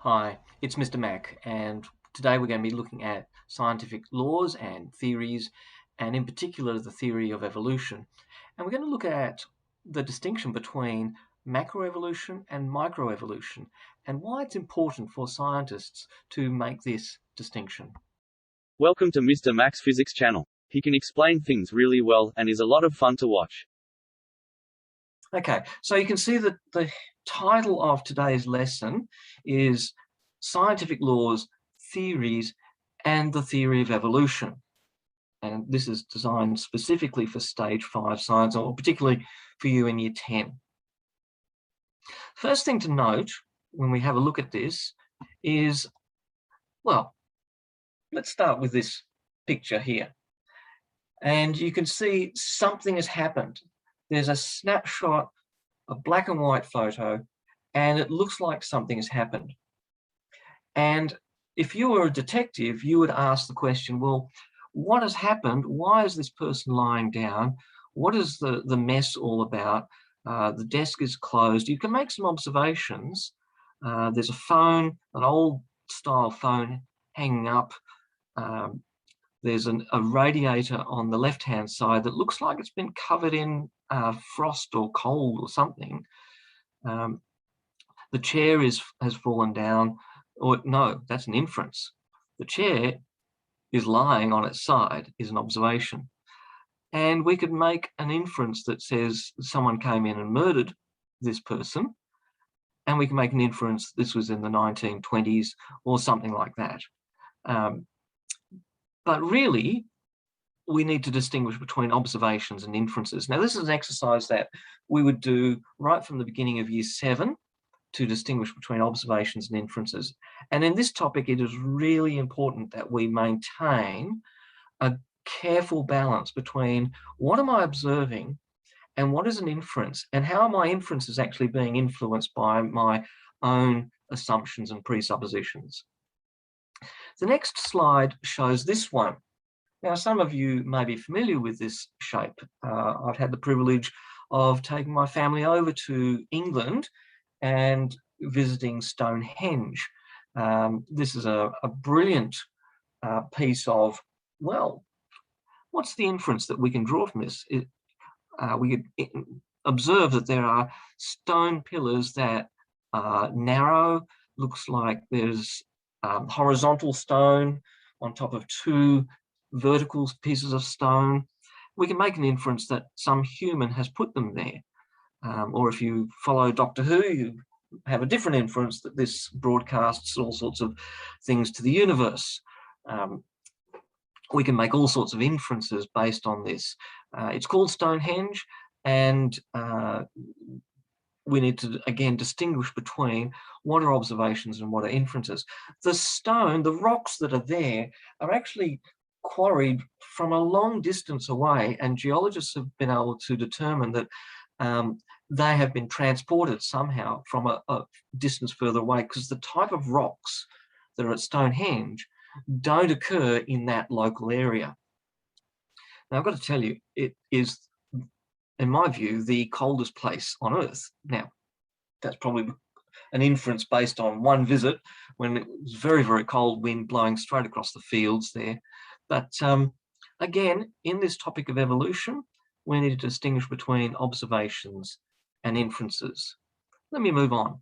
Hi, it's Mr. Mac, and today we're going to be looking at scientific laws and theories, and in particular the theory of evolution. And we're going to look at the distinction between macroevolution and microevolution, and why it's important for scientists to make this distinction. Welcome to Mr. Mac's Physics channel. He can explain things really well and is a lot of fun to watch. Okay, so you can see that the title of today's lesson is Scientific Laws, Theories, and the Theory of Evolution. And this is designed specifically for Stage 5 science, or particularly for you in Year 10. First thing to note when we have a look at this is, well, let's start with this picture here. And you can see something has happened. There's a snapshot, a black and white photo, and it looks like something has happened. And if you were a detective, you would ask the question, well, what has happened? Why is this person lying down? What is the mess all about? The desk is closed. You can make some observations. There's a phone, an old style phone hanging up. There's a radiator on the left-hand side that looks like it's been covered in frost or cold or something. The chair has fallen down. Or no, that's an inference. The chair is lying on its side is an observation. And we could make an inference that says someone came in and murdered this person, and we can make an inference this was in the 1920s or something like that. But really, we need to distinguish between observations and inferences. Now, this is an exercise that we would do right from the beginning of Year 7 to distinguish between observations and inferences. And in this topic, it is really important that we maintain a careful balance between what am I observing and what is an inference, and how are my inferences actually being influenced by my own assumptions and presuppositions. The next slide shows this one. Now, some of you may be familiar with this shape. I've had the privilege of taking my family over to England and visiting Stonehenge. This is a brilliant piece of, well, what's the inference that we can draw from this? We could observe that there are stone pillars that are narrow. Looks like there's horizontal stone on top of two vertical pieces of stone. We can make an inference that some human has put them there. Or if you follow Doctor Who, you have a different inference that this broadcasts all sorts of things to the universe. We can make all sorts of inferences based on this. It's called Stonehenge, and we need to, again, distinguish between what are observations and what are inferences. The stone, the rocks that are there, are actually quarried from a long distance away, and geologists have been able to determine that they have been transported somehow from a distance further away, because the type of rocks that are at Stonehenge don't occur in that local area. Now, I've got to tell you, it is, in my view, the coldest place on Earth. Now, that's probably an inference based on one visit when it was very, very cold, wind blowing straight across the fields there. But again, in this topic of evolution, we need to distinguish between observations and inferences. Let me move on.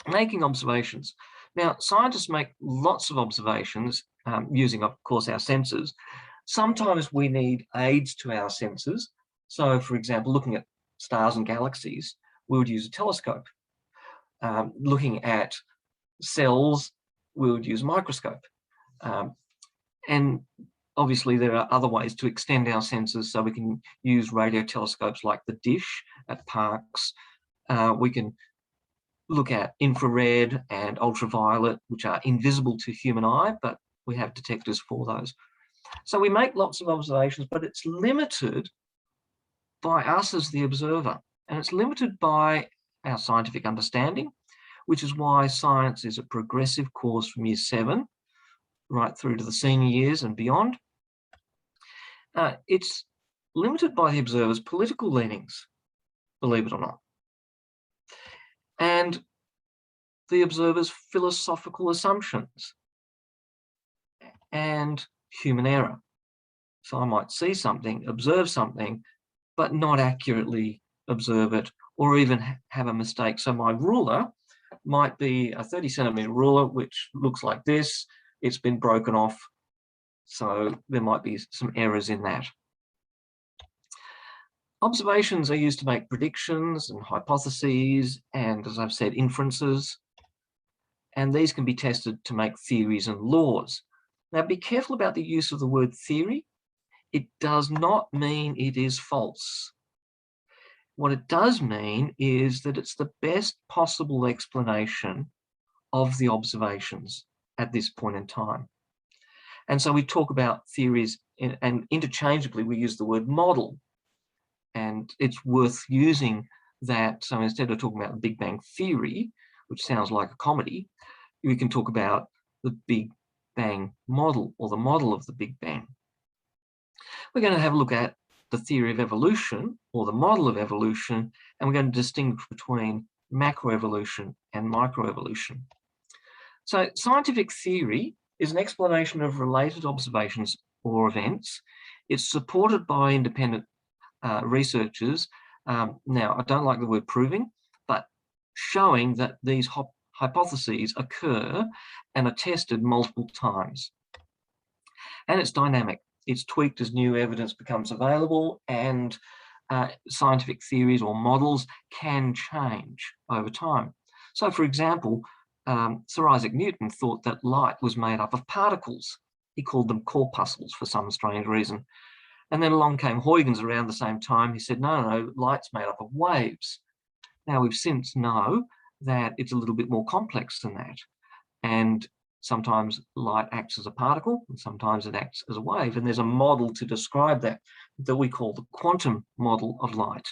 Making observations. Now, scientists make lots of observations using, of course, our senses. Sometimes we need aids to our senses. So, for example, looking at stars and galaxies, we would use a telescope. Looking at cells, we would use a microscope. And obviously, there are other ways to extend our senses, so we can use radio telescopes like the dish at parks. We can look at infrared and ultraviolet, which are invisible to human eye, but we have detectors for those. So we make lots of observations, but it's limited by us as the observer, and it's limited by our scientific understanding, which is why science is a progressive course from Year 7 right through to the senior years and beyond. It's limited by the observer's political leanings, believe it or not. And the observer's philosophical assumptions, and human error. So I might see something, observe something, but not accurately observe it, or even have a mistake. So my ruler might be a 30-centimeter ruler, which looks like this. It's been broken off, so there might be some errors in that. Observations are used to make predictions and hypotheses, and as I've said, inferences. And these can be tested to make theories and laws. Now, be careful about the use of the word theory. It does not mean it is false. What it does mean is that it's the best possible explanation of the observations at this point in time. And so we talk about theories, and interchangeably we use the word model. And it's worth using that. So instead of talking about the Big Bang Theory, which sounds like a comedy, we can talk about the Big Bang model, or the model of the Big Bang. We're going to have a look at the theory of evolution, or the model of evolution, and we're going to distinguish between macroevolution and microevolution. So scientific theory is an explanation of related observations or events. It's supported by independent researchers. Now, I don't like the word proving, but showing that these hypotheses occur and are tested multiple times. And it's dynamic. It's tweaked as new evidence becomes available, and scientific theories or models can change over time. So, for example, Sir Isaac Newton thought that light was made up of particles. He called them corpuscles for some strange reason. And then along came Huygens around the same time. He said, no, light's made up of waves. Now, we've since know that it's a little bit more complex than that. And sometimes light acts as a particle, and sometimes it acts as a wave. And there's a model to describe that we call the quantum model of light.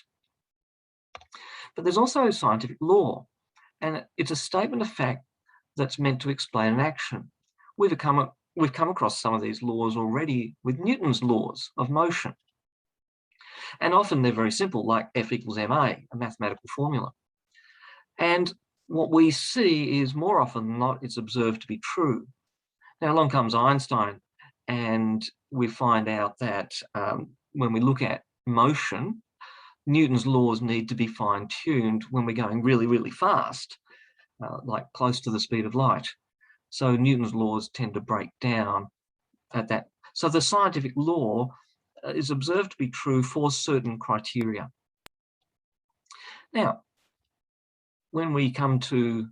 But there's also scientific law, and it's a statement of fact that's meant to explain an action. We've come across some of these laws already with Newton's laws of motion. And often they're very simple, like F equals ma, a mathematical formula. And what we see is, more often than not, it's observed to be true. Now, along comes Einstein, and we find out that when we look at motion, Newton's laws need to be fine-tuned when we're going really, really fast, like close to the speed of light. So Newton's laws tend to break down at that. So the scientific law is observed to be true for certain criteria. Now, when we come to,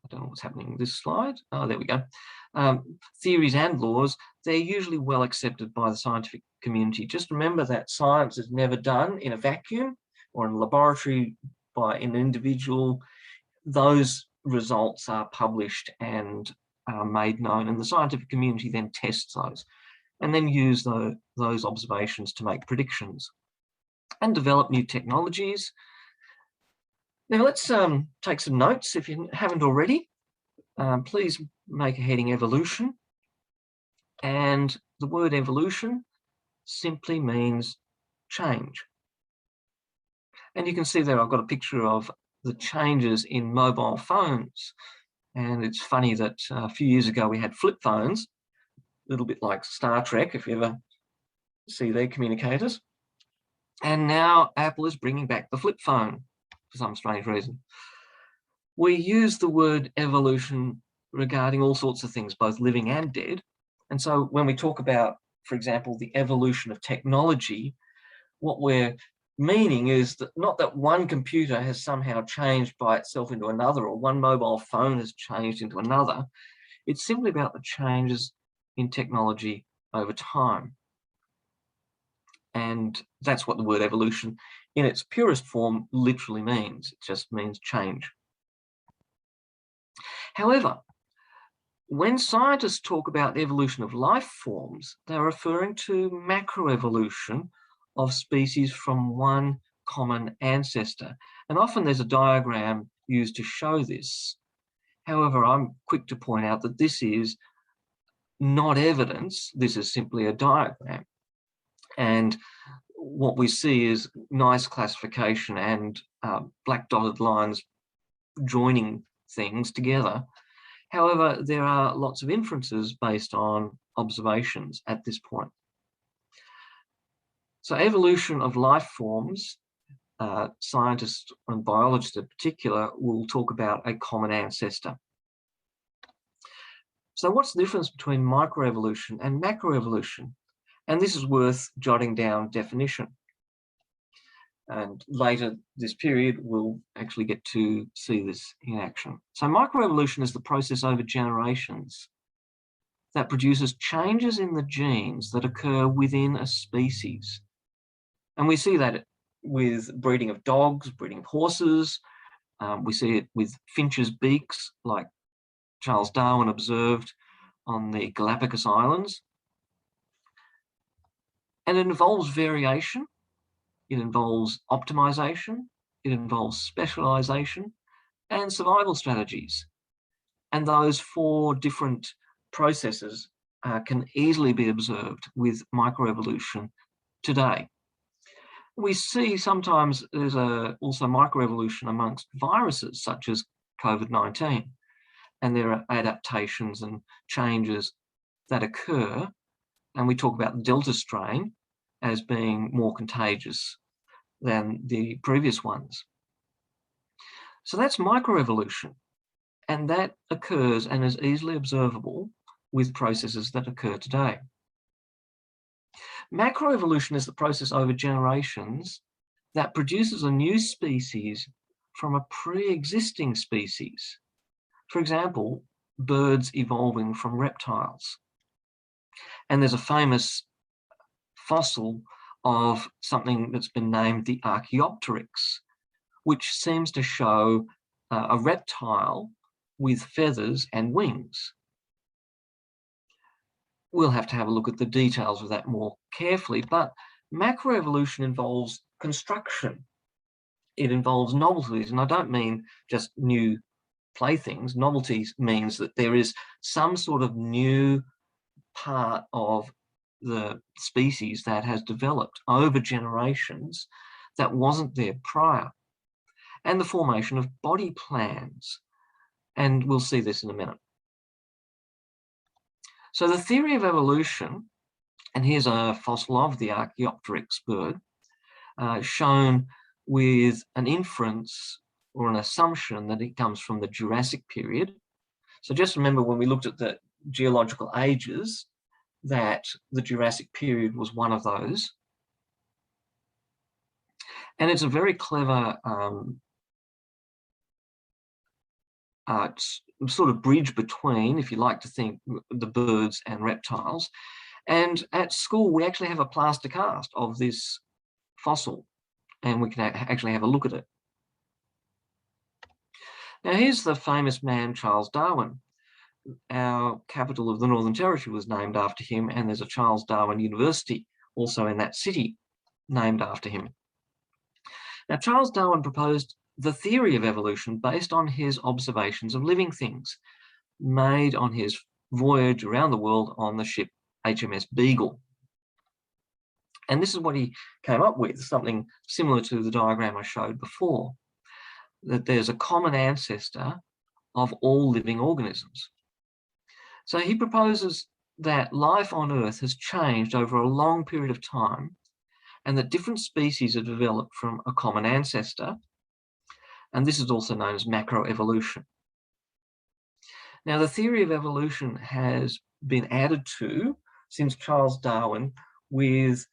I don't know what's happening with this slide. Oh, there we go. Theories and laws, they're usually well accepted by the scientific community. Just remember that science is never done in a vacuum or in a laboratory by an individual. Those results are published and made known, and the scientific community then tests those and then use those observations to make predictions and develop new technologies. Now let's take some notes if you haven't already. Please make a heading evolution. And the word evolution simply means change. And you can see there I've got a picture of the changes in mobile phones. And it's funny that a few years ago we had flip phones, a little bit like Star Trek, if you ever see their communicators. And now Apple is bringing back the flip phone for some strange reason. We use the word evolution regarding all sorts of things, both living and dead. And so when we talk about, for example, the evolution of technology, what we're meaning is that not that one computer has somehow changed by itself into another, or one mobile phone has changed into another. It's simply about the changes in technology over time. And that's what the word evolution in its purest form literally means. It just means change. However, when scientists talk about the evolution of life forms, they're referring to macroevolution of species from one common ancestor. And often there's a diagram used to show this. However, I'm quick to point out that this is not evidence. This is simply a diagram. And what we see is nice classification and black dotted lines joining things together. However, there are lots of inferences based on observations at this point. So evolution of life forms, scientists and biologists in particular will talk about a common ancestor. So what's the difference between microevolution and macroevolution? And this is worth jotting down definition. And later this period, we'll actually get to see this in action. So microevolution is the process over generations that produces changes in the genes that occur within a species. And we see that with breeding of dogs, breeding of horses. We see it with finches' beaks, like Charles Darwin observed on the Galapagos Islands. And it involves variation. It involves optimization, it involves specialization and survival strategies. And those 4 different processes can easily be observed with microevolution today. We see sometimes there's also microevolution amongst viruses such as COVID-19, and there are adaptations and changes that occur. And we talk about the Delta strain as being more contagious than the previous ones. So that's microevolution, and that occurs and is easily observable with processes that occur today. Macroevolution is the process over generations that produces a new species from a pre-existing species. For example, birds evolving from reptiles. And there's a famous fossil of something that's been named the Archaeopteryx, which seems to show a reptile with feathers and wings. We'll have to have a look at the details of that more carefully, but macroevolution involves construction. It involves novelties, and I don't mean just new playthings. Novelties means that there is some sort of new part of the species that has developed over generations that wasn't there prior, and the formation of body plans. And we'll see this in a minute. So the theory of evolution, and here's a fossil of the Archaeopteryx bird, shown with an inference or an assumption that it comes from the Jurassic period. So just remember, when we looked at the geological ages, that the Jurassic period was one of those. And it's a very clever sort of bridge between, if you like to think, the birds and reptiles. And at school, we actually have a plaster cast of this fossil, and we can actually have a look at it. Now, here's the famous man, Charles Darwin. Our capital of the Northern Territory was named after him, and there's a Charles Darwin University also in that city named after him. Now, Charles Darwin proposed the theory of evolution based on his observations of living things made on his voyage around the world on the ship HMS Beagle. And this is what he came up with, something similar to the diagram I showed before, that there's a common ancestor of all living organisms. So he proposes that life on Earth has changed over a long period of time, and that different species have developed from a common ancestor. And this is also known as macroevolution. Now, the theory of evolution has been added to since Charles Darwin with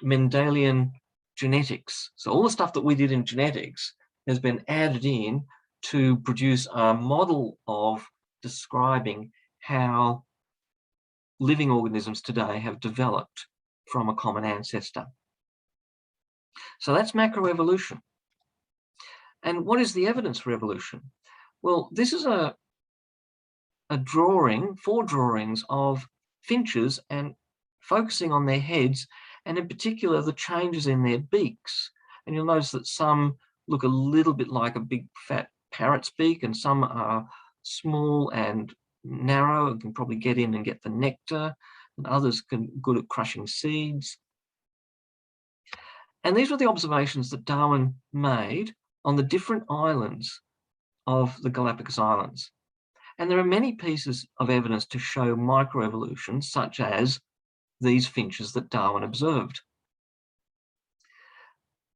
Mendelian genetics. So all the stuff that we did in genetics has been added in to produce a model of describing how living organisms today have developed from a common ancestor. So that's macroevolution. And what is the evidence for evolution? Well, this is a drawing, 4 drawings of finches, and focusing on their heads, and in particular the changes in their beaks. And you'll notice that some look a little bit like a big fat parrot's beak, and some are small and narrow and can probably get in and get the nectar, and others can good at crushing seeds. And these were the observations that Darwin made on the different islands of the Galapagos Islands. And there are many pieces of evidence to show microevolution, such as these finches that Darwin observed.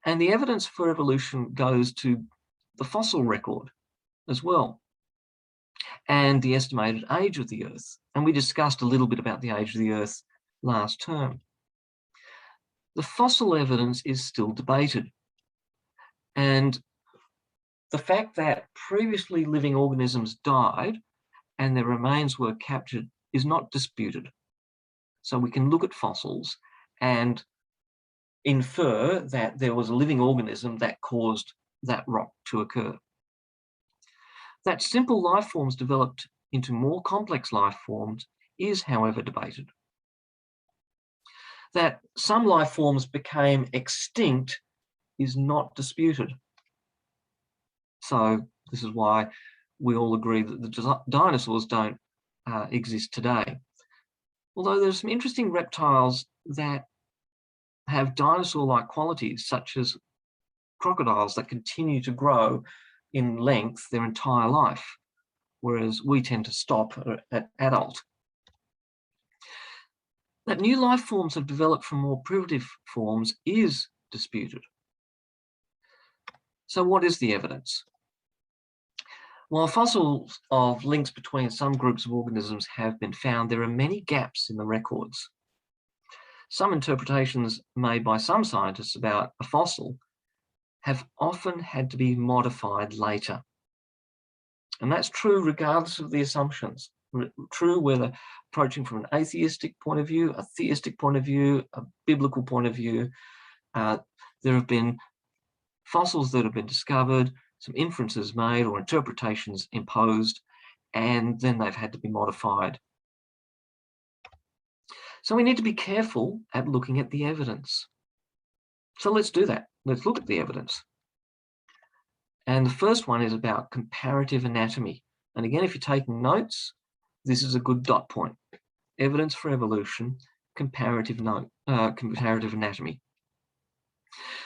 And the evidence for evolution goes to the fossil record as well, and the estimated age of the Earth. And we discussed a little bit about the age of the Earth last term. The fossil evidence is still debated. And the fact that previously living organisms died and their remains were captured is not disputed. So we can look at fossils and infer that there was a living organism that caused that rock to occur. That simple life forms developed into more complex life forms is, however, debated. That some life forms became extinct is not disputed. So this is why we all agree that the dinosaurs don't exist today. Although there's some interesting reptiles that have dinosaur-like qualities, such as crocodiles that continue to grow in length their entire life, whereas we tend to stop at adult. That new life forms have developed from more primitive forms is disputed. So what is the evidence? While fossils of links between some groups of organisms have been found, there are many gaps in the records. Some interpretations made by some scientists about a fossil have often had to be modified later. And that's true regardless of the assumptions. True whether approaching from an atheistic point of view, a theistic point of view, a biblical point of view. There have been fossils that have been discovered, some inferences made or interpretations imposed, and then they've had to be modified. So we need to be careful at looking at the evidence. So let's do that. Let's look at the evidence. And the first one is about comparative anatomy. And again, if you're taking notes, this is a good dot point. Evidence for evolution, comparative anatomy.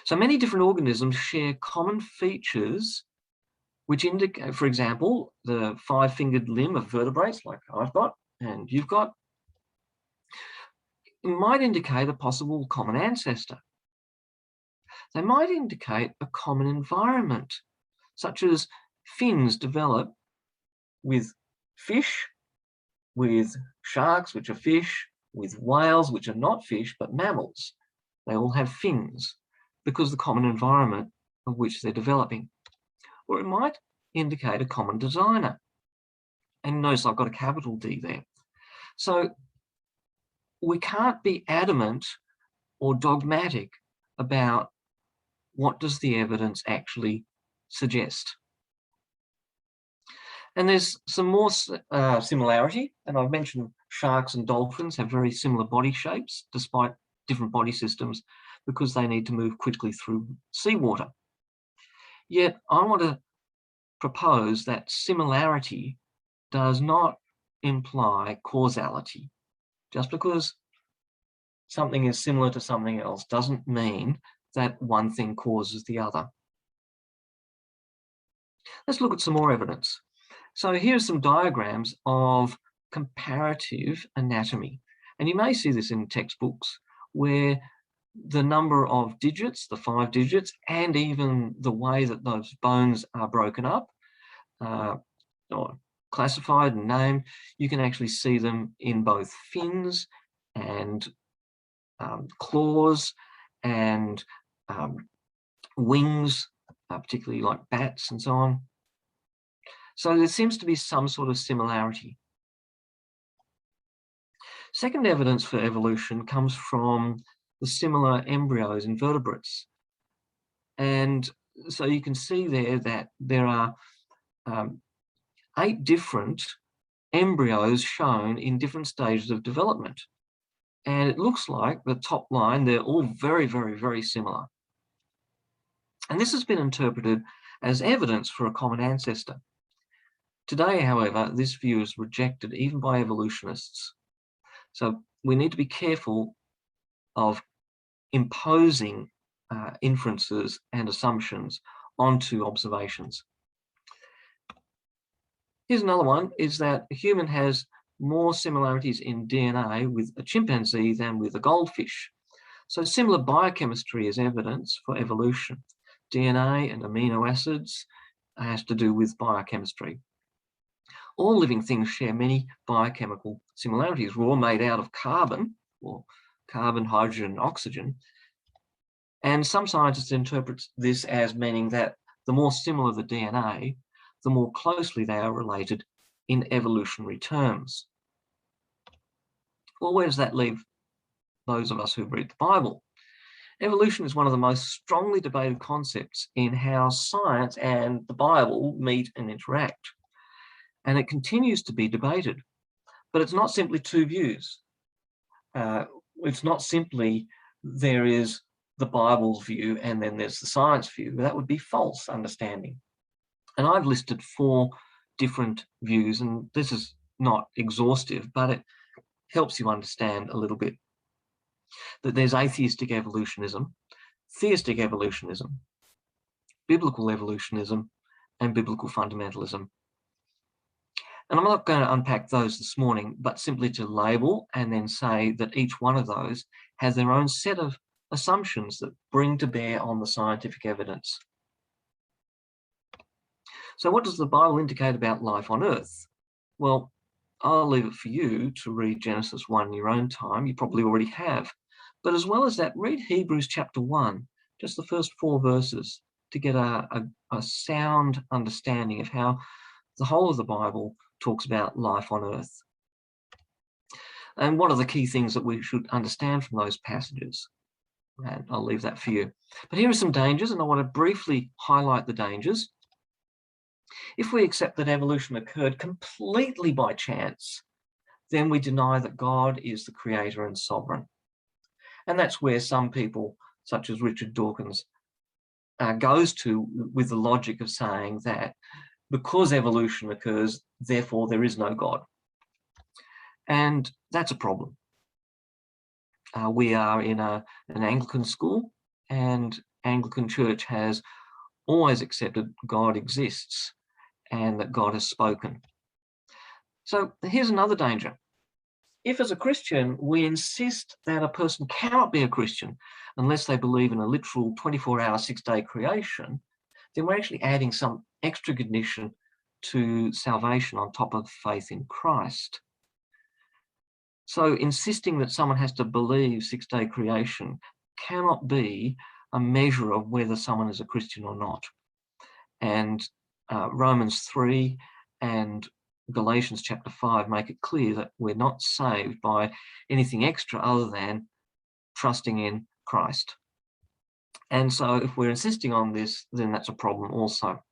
So many different organisms share common features which indicate, for example, the 5-fingered limb of vertebrates like I've got and you've got, might indicate a possible common ancestor. They might indicate a common environment, such as fins develop with fish, with sharks, which are fish, with whales, which are not fish, but mammals. They all have fins because of the common environment of which they're developing. Or it might indicate a common designer. And notice I've got a capital D there. So we can't be adamant or dogmatic about what does the evidence actually suggest. And there's some more similarity, and I've mentioned sharks and dolphins have very similar body shapes despite different body systems because they need to move quickly through seawater. Yet I want to propose that similarity does not imply causality. Just because something is similar to something else doesn't mean that one thing causes the other. Let's look at some more evidence. So here are some diagrams of comparative anatomy. And you may see this in textbooks where the number of digits, the 5 digits, and even the way that those bones are broken up or classified and named, you can actually see them in both fins and claws and wings, particularly like bats and so on. So there seems to be some sort of similarity. Second evidence for evolution comes from the similar embryos in vertebrates. And so you can see there that there are 8 different embryos shown in different stages of development. And it looks like the top line, they're all very, very, very similar. And this has been interpreted as evidence for a common ancestor. Today, however, this view is rejected even by evolutionists. So we need to be careful of imposing inferences and assumptions onto observations. Here's another one, is that a human has more similarities in DNA with a chimpanzee than with a goldfish. So similar biochemistry is evidence for evolution. DNA and amino acids has to do with biochemistry. All living things share many biochemical similarities. We're all made out of carbon, or carbon, hydrogen, and oxygen. And some scientists interpret this as meaning that the more similar the DNA, the more closely they are related in evolutionary terms. Well, where does that leave those of us who read the Bible? Evolution is one of the most strongly debated concepts in how science and the Bible meet and interact. And it continues to be debated. But it's not simply two views. It's not simply there is the Bible's view and then there's the science view. That would be false understanding. And I've listed 4 different views, and this is not exhaustive, but it helps you understand a little bit. That there's atheistic evolutionism, theistic evolutionism, biblical evolutionism, and biblical fundamentalism. And I'm not going to unpack those this morning, but simply to label and then say that each one of those has their own set of assumptions that bring to bear on the scientific evidence. So what does the Bible indicate about life on Earth? Well, I'll leave it for you to read Genesis 1 in your own time. You probably already have. But as well as that, read Hebrews chapter 1, just the first 4 verses, to get a sound understanding of how the whole of the Bible talks about life on Earth. And what are the key things that we should understand from those passages? And I'll leave that for you. But here are some dangers, and I want to briefly highlight the dangers. If we accept that evolution occurred completely by chance, then we deny that God is the creator and sovereign. And that's where some people, such as Richard Dawkins, goes to with the logic of saying that because evolution occurs, therefore there is no God. And that's a problem. We are in an Anglican school, and Anglican Church has always accepted God exists and that God has spoken. So here's another danger. If as a Christian, we insist that a person cannot be a Christian unless they believe in a literal 24-hour, 6-day creation, then we're actually adding some extra condition to salvation on top of faith in Christ. So insisting that someone has to believe 6-day creation cannot be a measure of whether someone is a Christian or not. And Romans 3 and Galatians chapter 5 make it clear that we're not saved by anything extra other than trusting in Christ. And so if we're insisting on this, then that's a problem also.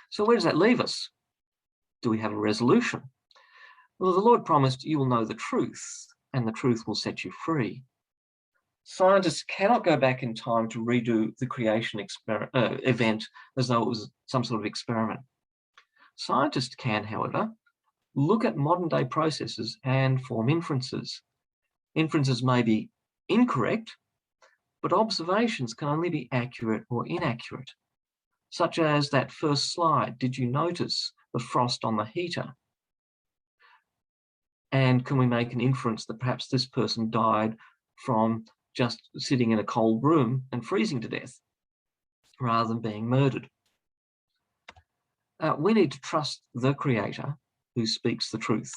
So where does that leave us? Do we have a resolution? Well, the Lord promised, you will know the truth, and the truth will set you free. Scientists cannot go back in time to redo the creation event as though it was some sort of experiment. Scientists can, however, look at modern-day processes and form inferences. Inferences may be incorrect, but observations can only be accurate or inaccurate, such as that first slide. Did you notice the frost on the heater? And can we make an inference that perhaps this person died from just sitting in a cold room and freezing to death, rather than being murdered? We need to trust the Creator who speaks the truth.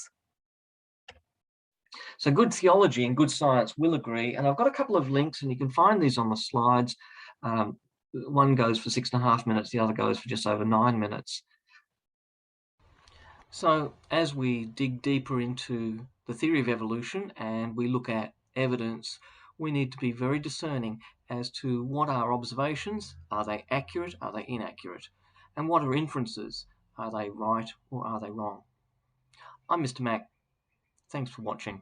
So good theology and good science will agree, and I've got a couple of links, and you can find these on the slides. One goes for 6.5 minutes, the other goes for just over 9 minutes. So as we dig deeper into the theory of evolution and we look at evidence, we need to be very discerning as to what are observations, are they accurate, are they inaccurate, and what are inferences, are they right or are they wrong. I'm Mr. Mac. Thanks for watching.